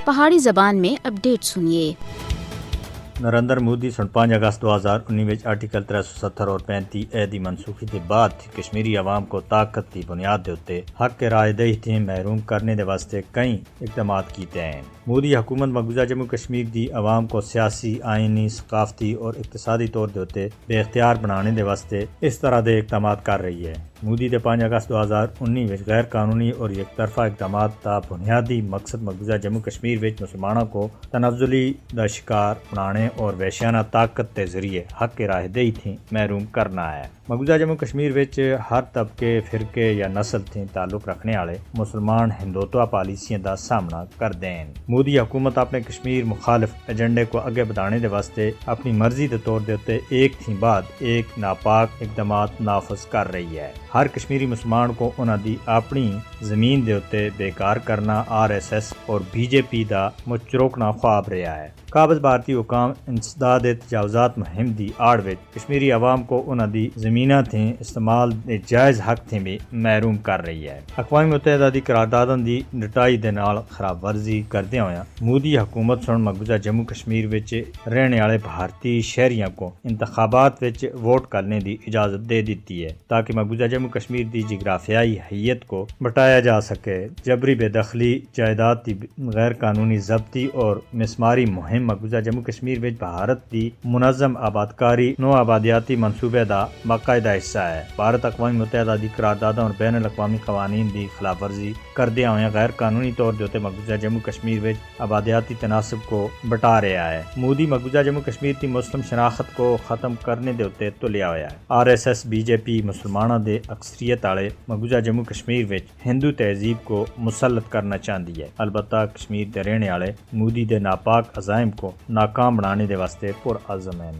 پہاڑی زبان میں اپڈیٹ سنیے۔ نریندر مودی 5 اگست 2019 آرٹیکل 370 اور 35A دی منسوخی کے بعد کشمیری عوام کو طاقت کی بنیاد دے اتے حق کے رائے دہی تھی محروم کرنے دے واسطے کئی اقدامات کیتے ہیں۔ مودی حکومت مقبوضہ جموں کشمیر دی عوام کو سیاسی، آئینی، ثقافتی اور اقتصادی طور دے اتے بے اختیار بنانے دے واسطے اس طرح دے اقدامات کر رہی ہے۔ مودی دے 5 اگست 2019 غیر قانونی اور یک طرفہ اقدامات دا بنیادی مقصد مقبوضہ جموں کشمیر وچ مسلمانوں کو تنزلی دا شکار بنانے اور وحشیانہ طاقت کے ذریعے حق کے رائے دہی تھی محروم کرنا ہے۔ مقبوضہ جموں کشمیر وچ ہر طبقے، فرقے یا نسل تھی تعلق رکھنے والے مسلمان ہندوتوا پالیسیاں دا سامنا کر دیں۔ مودی حکومت اپنے کشمیر مخالف ایجنڈے کو اگے بڑھانے دے واسطے اپنی مرضی دے طور دے اتے ایک تھی بعد ایک ناپاک اقدامات نافذ کر رہی ہے۔ ہر کشمیری مسلمان کو انہاں دی اپنی زمین دے اتے بیکار کرنا RSS اور BJP دا مچروکنا خواب رہا ہے۔ قابض بھارتی حکام انسداد تجاوزات مہم دی آڑ وچ کشمیری عوام کو انہاں دی زمیناں تھیں استعمال دے جائز حق تھیں بھی محروم کر رہی ہے۔ اقوام متحدہ دی قرارداداں دی ڈٹائی دے نال خراب ورزی کردے ہویا مودی حکومت سن مقبوضہ جموں کشمیر وچ رہنے والے بھارتی شہریوں کو انتخابات وچ ووٹ کرنے دی اجازت دے دیتی ہے تاکہ مقبوضہ جموں کشمیر دی جغرافیائی حیت کو بٹایا جا سکے۔ جبری بے دخلی، جائیداد کی غیر قانونی ضبطی اور مسماری مہم مقبوضہ جموں کشمیر وچ بھارت دی منظم آبادکاری نو آبادیاتی منصوبے دا باقاعدہ حصہ ہے۔ بھارت اقوام متحدہ دی قراردادوں اور بین الاقوامی قوانین دی خلاف ورزی کردیا ہوئے غیر قانونی طور دے مقبوضہ جموں کشمیر وچ آبادیاتی تناسب کو بٹا رہا ہے۔ مودی مقبوضہ جموں کشمیر کی مسلم شناخت کو ختم کرنے دے اتے تلیا ہوا ہے۔ RSS BJP مسلمانوں دے اکثریت والے مقبوضہ جموں کشمیر وچ ہندو تہذیب کو مسلط کرنا چاہتی ہے۔ البتہ کشمیر دے رہنے والے مودی دے ناپاک عزائم کو ناکام بنانے دے واسطے پرعزم ہیں۔